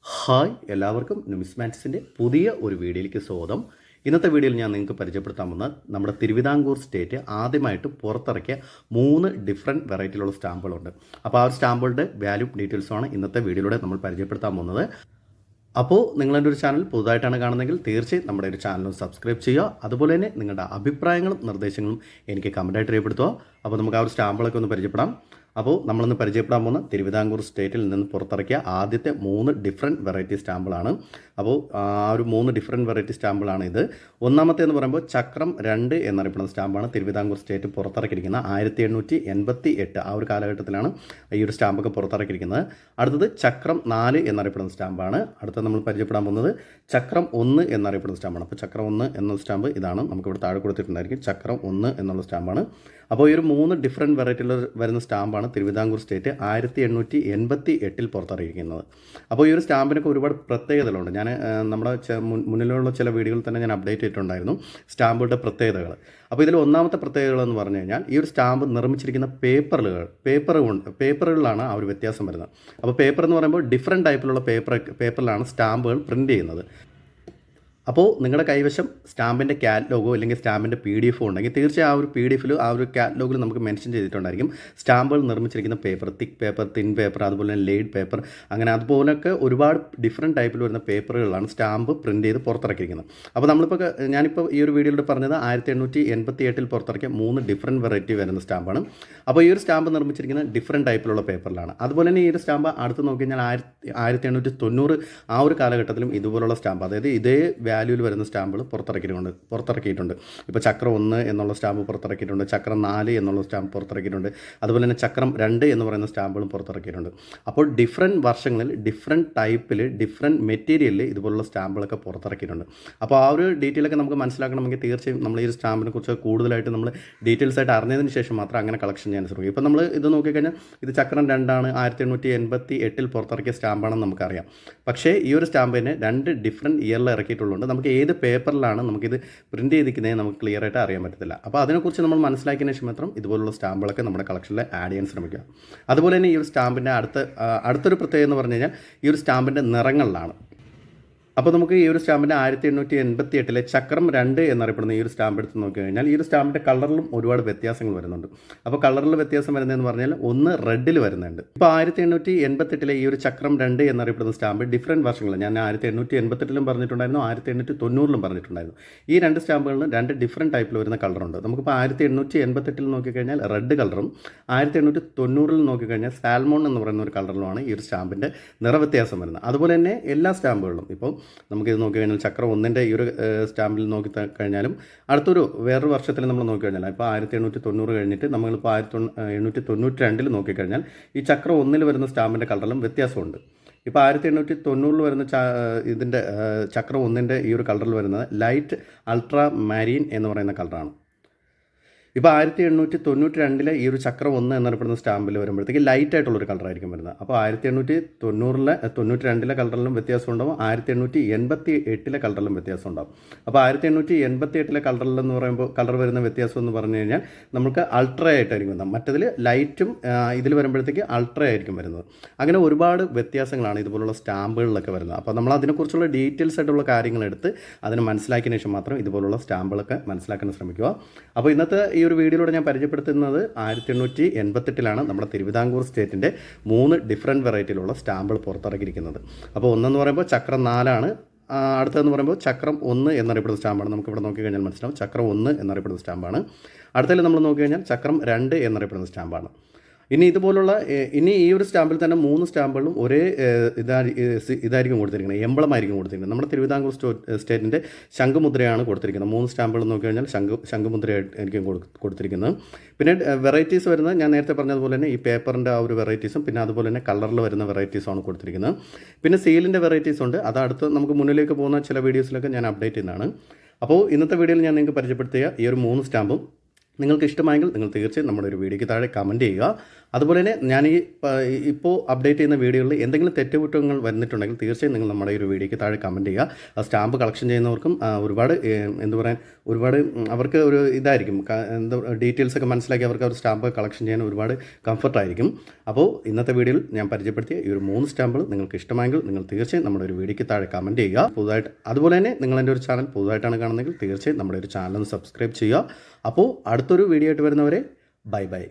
Hi എല്ലാവർക്കും ന്യൂമിസ്മാറ്റിക്സിൻ്റെ പുതിയ ഒരു വീഡിയോയിലേക്ക് സ്വാഗതം. ഇന്നത്തെ വീഡിയോയിൽ ഞാൻ നിങ്ങൾക്ക് പരിചയപ്പെടുത്താൻ പോകുന്നത് നമ്മുടെ തിരുവിതാംകൂർ സ്റ്റേറ്റ് ആദ്യമായിട്ട് പുറത്തിറക്കിയ 3 ഡിഫറെൻറ്റ് വെറൈറ്റിയിലുള്ള സ്റ്റാമ്പുകളുണ്ട്. അപ്പോൾ ആ ഒരു സ്റ്റാമ്പുകളുടെ വാല്യൂ ഡീറ്റെയിൽസുമാണ് ഇന്നത്തെ വീഡിയോയിലൂടെ നമ്മൾ പരിചയപ്പെടുത്താൻ പോകുന്നത്. അപ്പോൾ നിങ്ങളെൻ്റെ ഒരു ചാനൽ പുതുതായിട്ടാണ് കാണുന്നതെങ്കിൽ തീർച്ചയായും നമ്മുടെ ഒരു ചാനൽ സബ്സ്ക്രൈബ് ചെയ്യുക. അതുപോലെ തന്നെ നിങ്ങളുടെ അഭിപ്രായങ്ങളും നിർദ്ദേശങ്ങളും എനിക്ക് കമൻറ്റായിട്ട് രേഖപ്പെടുത്തുക. അപ്പോൾ നമുക്ക് ആ ഒരു സ്റ്റാമ്പുകളൊക്കെ ഒന്ന് പരിചയപ്പെടാം. അപ്പോൾ നമ്മളിന്ന് പരിചയപ്പെടാൻ പോകുന്ന തിരുവിതാംകൂർ സ്റ്റേറ്റിൽ നിന്ന് പുറത്തിറക്കിയ ആദ്യത്തെ 3 ഡിഫറെൻറ്റ് വെറൈറ്റി സ്റ്റാമ്പുകളാണ്. അപ്പോൾ ആ ഒരു 3 ഡിഫറെൻറ്റ് വെറൈറ്റി സ്റ്റാമ്പുകളാണ് ഇത്. ഒന്നാമത്തെ എന്ന് പറയുമ്പോൾ ചക്രം 2 എന്നറിയപ്പെടുന്ന സ്റ്റാമ്പാണ് തിരുവിതാംകൂർ സ്റ്റേറ്റ് പുറത്തിറക്കിയിരിക്കുന്നത്. 1888 ആ ഒരു കാലഘട്ടത്തിലാണ് ഈ ഒരു സ്റ്റാമ്പൊക്കെ പുറത്തിറക്കിയിരിക്കുന്നത്. അടുത്തത് ചക്രം 4 എന്നറിയപ്പെടുന്ന സ്റ്റാമ്പാണ്. അടുത്തത് നമ്മൾ പരിചയപ്പെടാൻ പോകുന്നത് ചക്രം 1 എന്നറിയപ്പെടുന്ന സ്റ്റാമ്പാണ്. അപ്പോൾ ചക്രം 1 എന്ന സ്റ്റാമ്പ് ഇതാണ്, നമുക്കിവിടെ താഴെ കൊടുത്തിട്ടുണ്ടായിരിക്കും. ചക്രം 1 എന്നുള്ള സ്റ്റാമ്പാണ്. അപ്പോൾ ഈ ഒരു 3 ഡിഫറെൻറ്റ് വെറൈറ്റിയിൽ വരുന്ന സ്റ്റാമ്പാണ് തിരുവിതാംകൂർ സ്റ്റേറ്റ് 1888 പുറത്തിറക്കിയിരിക്കുന്നത്. അപ്പോൾ ഈ ഒരു സ്റ്റാമ്പിനൊക്കെ ഒരുപാട് പ്രത്യേകതകളുണ്ട്. ഞാൻ നമ്മുടെ മുന്നിലുള്ള ചില വീഡിയോകളിൽ തന്നെ ഞാൻ അപ്ഡേറ്റ് ചെയ്തിട്ടുണ്ടായിരുന്നു സ്റ്റാമ്പുകളുടെ പ്രത്യേകതകൾ. അപ്പോൾ ഇതിൽ ഒന്നാമത്തെ പ്രത്യേകതകളെന്ന് പറഞ്ഞു കഴിഞ്ഞാൽ ഈ ഒരു സ്റ്റാമ്പ് നിർമ്മിച്ചിരിക്കുന്ന പേപ്പറുകളിലാണ് ആ ഒരു വ്യത്യാസം വരുന്നത്. അപ്പോൾ പേപ്പർ എന്ന് പറയുമ്പോൾ ഡിഫറെൻറ്റ് ടൈപ്പിലുള്ള പേപ്പറിലാണ് സ്റ്റാമ്പുകൾ പ്രിൻറ്റ് ചെയ്യുന്നത്. അപ്പോൾ നിങ്ങളുടെ കൈവശം സ്റ്റാമ്പിൻ്റെ കാറ്റലോഗോ അല്ലെങ്കിൽ സ്റ്റാമ്പിൻ്റെ PDF ഉണ്ടെങ്കിൽ തീർച്ചയായും ആ ഒരു PDF ആ ഒരു കാറ്റലോഗിൽ നമുക്ക് മെൻഷൻ ചെയ്തിട്ടുണ്ടായിരിക്കും സ്റ്റാമ്പുകൾ നിർമ്മിച്ചിരിക്കുന്ന പേപ്പർ, തിക്ക് പേപ്പർ, തിൻ പേപ്പർ, അതുപോലെ തന്നെ ലെയ്ഡ് പേപ്പർ, അങ്ങനെ അതുപോലൊക്കെ ഒരുപാട് ഡിഫറെൻറ്റ് ടൈപ്പിൽ വരുന്ന പേപ്പറുകളാണ് സ്റ്റാമ്പ് പ്രിൻറ്റ് ചെയ്ത് പുറത്തിറക്കിയിരിക്കുന്നത്. അപ്പോൾ ഞാനിപ്പോൾ ഈ ഒരു വീഡിയോയിൽ പറഞ്ഞത് 1888 പുറത്തിറക്കിയ 3 ഡിഫറെൻറ്റ് വെറൈറ്റി വരുന്ന സ്റ്റാമ്പാണ്. അപ്പോൾ ഈ ഒരു സ്റ്റാമ്പ് നിർമ്മിച്ചിരിക്കുന്ന ഡിഫറെൻറ്റ് ടൈപ്പിലുള്ള പേപ്പറിലാണ്. അതുപോലെ തന്നെ ഈ ഒരു സ്റ്റാമ്പ് അടുത്ത് നോക്കി കഴിഞ്ഞാൽ 1890 ആ ഒരു കാലഘട്ടത്തിലും ഇതുപോലുള്ള സ്റ്റാമ്പ്, അതായത് ഇതേ വാല്യൂവിൽ വരുന്ന സ്റ്റാമ്പുകൾ പുറത്തിറക്കിയിട്ടുണ്ട്. ഇപ്പോൾ ചക്രം 1 എന്നുള്ള സ്റ്റാമ്പ് പുറത്തിറക്കിയിട്ടുണ്ട്, ചക്രം 4 എന്നുള്ള സ്റ്റാമ്പ് പുറത്തിറക്കിയിട്ടുണ്ട്, അതുപോലെ തന്നെ ചക്രം 2 എന്ന് പറയുന്ന സ്റ്റാമ്പുകളും പുറത്തിറക്കിയിട്ടുണ്ട്. അപ്പോൾ ഡിഫറെൻറ്റ് വർഷങ്ങളിൽ ഡിഫറെൻറ്റ് ടൈപ്പിൽ ഡിഫറെൻറ്റ് മെറ്റീരിയലിൽ ഇതുപോലുള്ള സ്റ്റാമ്പുകളൊക്കെ പുറത്തിറക്കിയിട്ടുണ്ട്. അപ്പോൾ ആ ഒരു ഡീറ്റെയിലൊക്കെ നമുക്ക് മനസ്സിലാക്കണമെങ്കിൽ തീർച്ചയായും നമ്മൾ ഈ ഒരു സ്റ്റാമ്പിനെ കുറിച്ച് കൂടുതലായിട്ട് നമ്മൾ ഡീറ്റെയിൽസ് ആയിട്ട് അറിഞ്ഞതിന് ശേഷം മാത്രം അങ്ങനെ കളക്ഷൻ ചെയ്യാൻ ശ്രമിക്കും. ഇപ്പോൾ നമ്മൾ ഇത് നോക്കിക്കഴിഞ്ഞാൽ ഇത് ചക്രം 2 ആണ്, 1888 പുറത്തിറക്കിയ സ്റ്റാമ്പാണെന്ന് നമുക്കറിയാം. പക്ഷേ ഈ ഒരു സ്റ്റാമ്പിനെ 2 ഡിഫറെൻറ്റ് ഇയറിൽ ഇറക്കിയിട്ടുള്ളതുകൊണ്ട് നമുക്ക് ഏത് പേപ്പറിലാണ് നമുക്കിത് പ്രിൻറ്റ് ചെയ്തിരിക്കുന്നത് നമുക്ക് ക്ലിയർ ആയിട്ട് അറിയാൻ പറ്റത്തില്ല. അപ്പോൾ അതിനെക്കുറിച്ച് നമ്മൾ മനസ്സിലാക്കിയതിന് ശേഷം മാത്രം ഇതുപോലുള്ള സ്റ്റാമ്പുകളൊക്കെ നമ്മുടെ കളക്ഷനിൽ ആഡ് ചെയ്യാൻ ശ്രമിക്കുക. അതുപോലെ തന്നെ ഈ ഒരു സ്റ്റാമ്പിൻ്റെ അടുത്തൊരു പ്രത്യേകത എന്ന് പറഞ്ഞു കഴിഞ്ഞാൽ ഈ ഒരു സ്റ്റാമ്പിൻ്റെ നിറങ്ങളിലാണ്. അപ്പോൾ നമുക്ക് ഈ ഒരു സ്റ്റാമ്പിൻ്റെ 1888 ചക്രം 2 എന്നറിയപ്പെടുന്ന ഈ ഒരു സ്റ്റാമ്പ് എടുത്ത് നോക്കി കഴിഞ്ഞാൽ ഈ ഒരു സ്റ്റാമ്പിൻ്റെ കളറിലും ഒരുപാട് വ്യത്യാസങ്ങൾ വരുന്നുണ്ട്. അപ്പോൾ കളറിൽ വ്യത്യാസം വരുന്നതെന്ന് പറഞ്ഞാൽ ഒന്ന് റെഡിൽ വരുന്നുണ്ട്. ഇപ്പോൾ 1888 ഈ ഒരു ചക്രം 2 എന്നറിയപ്പെടുന്ന സ്റ്റാമ്പ് ഡിഫറെൻറ്റ് വർഷങ്ങൾ, ഞാൻ 1888 പറഞ്ഞിട്ടുണ്ടായിരുന്നു, 1890 പറഞ്ഞിട്ടുണ്ടായിരുന്നു. ഈ 2 സ്റ്റാമ്പുകളിലും 2 ഡിഫറെൻറ്റ് ടൈപ്പിൽ വരുന്ന കളറുണ്ട്. നമുക്കിപ്പോൾ 1888 നോക്കിക്കഴിഞ്ഞാൽ റെഡ് കളറും 1890 നോക്കിക്കഴിഞ്ഞാൽ സാൽമോൺ എന്ന് പറയുന്ന ഒരു കളറിലുമാണ് ഈ ഒരു സ്റ്റാമ്പിൻ്റെ നിറവ്യത്യാസം വരുന്നത്. അതുപോലെ തന്നെ എല്ലാ സ്റ്റാമ്പുകളിലും ഇപ്പോൾ നമുക്കിത് നോക്കി കഴിഞ്ഞാൽ ചക്രം 1 ഈ ഒരു സ്റ്റാമ്പിൽ നോക്കി കഴിഞ്ഞാലും വേറൊരു വർഷത്തിൽ നമ്മൾ നോക്കി കഴിഞ്ഞാൽ ഇപ്പോൾ 1890 കഴിഞ്ഞിട്ട് നമ്മളിപ്പോൾ 1892 നോക്കിക്കഴിഞ്ഞാൽ ഈ ചക്രം 1 വരുന്ന സ്റ്റാമ്പിൻ്റെ കളറിലും വ്യത്യാസമുണ്ട്. ഇപ്പോൾ 1890 വരുന്ന ഇതിൻ്റെ ചക്രം 1 ഈ ഒരു കളറിൽ വരുന്നത് ലൈറ്റ് അൾട്രാ മാരീൻ എന്ന് പറയുന്ന കളറാണ്. ഇപ്പോൾ 1892 ഈ ഒരു ചക്രം 1 എന്നറിയപ്പെടുന്ന സ്റ്റാമ്പിൽ വരുമ്പോഴത്തേക്ക് ലൈറ്റ് ആയിട്ടുള്ളൊരു കളറായിരിക്കും വരുന്നത്. അപ്പോൾ 1892 കളറിലും വ്യത്യാസം ഉണ്ടാവും, 1888 കളറിലും വ്യത്യാസം ഉണ്ടാവും. അപ്പോൾ 1888 കളറിലെന്ന് പറയുമ്പോൾ കളർ വരുന്ന വ്യത്യാസം എന്ന് പറഞ്ഞു കഴിഞ്ഞാൽ നമുക്ക് അൾട്രാ ആയിട്ടായിരിക്കും വരുന്നത്, മറ്റതിൽ ലൈറ്റും ഇതിൽ വരുമ്പോഴത്തേക്ക് അൾട്രാ ആയിരിക്കും വരുന്നത്. അങ്ങനെ ഒരുപാട് വ്യത്യാസങ്ങളാണ് ഇതുപോലുള്ള സ്റ്റാമ്പുകളിലൊക്കെ വരുന്നത്. അപ്പോൾ നമ്മൾ അതിനെക്കുറിച്ചുള്ള ഡീറ്റെയിൽസ് ആയിട്ടുള്ള കാര്യങ്ങളെടുത്ത് അതിന് മനസ്സിലാക്കിയതിന് ശേഷം മാത്രം ഇതുപോലുള്ള സ്റ്റാമ്പുകളൊക്കെ മനസ്സിലാക്കാൻ ശ്രമിക്കുക. അപ്പോൾ ഇന്നത്തെ ഈ ഒരു വീഡിയോയിലൂടെ ഞാൻ പരിചയപ്പെടുത്തുന്നത് 1888 നമ്മുടെ തിരുവിതാംകൂർ സ്റ്റേറ്റിൻ്റെ 3 ഡിഫറെൻറ്റ് വെറൈറ്റിയിലുള്ള സ്റ്റാമ്പുകൾ പുറത്തിറക്കിയിരിക്കുന്നത്. അപ്പോൾ ഒന്നെന്ന് പറയുമ്പോൾ ചക്രം 4, അടുത്തതെന്ന് പറയുമ്പോൾ ചക്രം 1 എന്നറിയപ്പെടുന്ന സ്റ്റാമ്പാണ്. നമുക്കിവിടെ നോക്കിക്കഴിഞ്ഞാൽ മനസ്സിലാവും ചക്രം 1 എന്നറിയപ്പെടുന്ന സ്റ്റാമ്പാണ്. അടുത്തതിൽ നമ്മൾ നോക്കിക്കഴിഞ്ഞാൽ ചക്രം 2 എന്നറിയപ്പെടുന്ന സ്റ്റാമ്പാണ്. ഇനി ഈ ഒരു സ്റ്റാമ്പിൽ തന്നെ 3 സ്റ്റാമ്പുകളും ഒരേ ഇതായിരിക്കും കൊടുത്തിരിക്കുന്നത്, എംബ്ലമായിരിക്കും കൊടുത്തിരിക്കുന്നത്. നമ്മുടെ തിരുവിതാംകൂർ സ്റ്റേറ്റിൻ്റെ ശംഖുമുദ്രയാണ് കൊടുത്തിരിക്കുന്നത്. 3 സ്റ്റാമ്പുകൾ നോക്കി കഴിഞ്ഞാൽ ശംഖുമുദ്രയായിരിക്കും കൊടുത്തിരിക്കുന്നത്. പിന്നെ വെറൈറ്റീസ് വരുന്നത് ഞാൻ നേരത്തെ പറഞ്ഞതുപോലെ തന്നെ ഈ പേപ്പറിൻ്റെ ആ ഒരു വെറൈറ്റീസും പിന്നെ അതുപോലെ തന്നെ കളറിൽ വരുന്ന വെറൈറ്റീസുമാണ് കൊടുത്തിരിക്കുന്നത്. പിന്നെ സീലിൻ്റെ വെറൈറ്റീസ് ഉണ്ട്, അതടുത്ത് നമുക്ക് മുന്നിലേക്ക് പോകുന്ന ചില വീഡിയോസിലൊക്കെ ഞാൻ അപ്ഡേറ്റ് ചെയ്യുന്നതാണ്. അപ്പോൾ ഇന്നത്തെ വീഡിയോയിൽ ഞാൻ നിങ്ങൾക്ക് പരിചയപ്പെടുത്തിയ ഈ ഒരു 3 സ്റ്റാമ്പും നിങ്ങൾക്ക് ഇഷ്ടമായെങ്കിൽ നിങ്ങൾ തീർച്ചയായും നമ്മുടെ ഒരു വീഡിയോയ്ക്ക് താഴെ കമൻറ്റ് ചെയ്യുക. അതുപോലെ തന്നെ ഞാൻ ഇപ്പോൾ അപ്ഡേറ്റ് ചെയ്യുന്ന വീഡിയോകളിൽ എന്തെങ്കിലും തെറ്റുകുറ്റങ്ങൾ വന്നിട്ടുണ്ടെങ്കിൽ തീർച്ചയായും നിങ്ങൾ നമ്മുടെ ഒരു വീഡിയോയ്ക്ക് താഴെ കമൻറ്റ് ചെയ്യുക. സ്റ്റാമ്പ് കളക്ഷൻ ചെയ്യുന്നവർക്കും ഒരുപാട് എന്ത് പറയാൻ ഒരുപാട് അവർക്ക് ഒരു ഇതായിരിക്കും, എന്താ ഡീറ്റെയിൽസ് ഒക്കെ മനസ്സിലാക്കി അവർക്ക് ഒരു സ്റ്റാമ്പ് കളക്ഷൻ ചെയ്യാൻ ഒരുപാട് കംഫർട്ടായിരിക്കും. അപ്പോൾ ഇന്നത്തെ വീഡിയോയിൽ ഞാൻ പരിചയപ്പെടുത്തിയ ഈ ഒരു 3 സ്റ്റാമ്പുകൾ നിങ്ങൾക്ക് ഇഷ്ടമായെങ്കിൽ നിങ്ങൾ തീർച്ചയായും നമ്മുടെ ഒരു വീഡിയോയ്ക്ക് താഴെ കമൻറ്റ് ചെയ്യുക. അതുപോലെ തന്നെ നിങ്ങൾ എൻ്റെ ഒരു ചാനൽ പുതുതായിട്ടാണ് കാണുന്നതെങ്കിൽ തീർച്ചയായും നമ്മുടെ ഒരു ചാനൽ ഒന്ന് സബ്സ്ക്രൈബ് ചെയ്യുക. അപ്പോൾ അടുത്തൊരു വീഡിയോ ആയിട്ട് വരുന്നവരെ ബൈ ബൈ.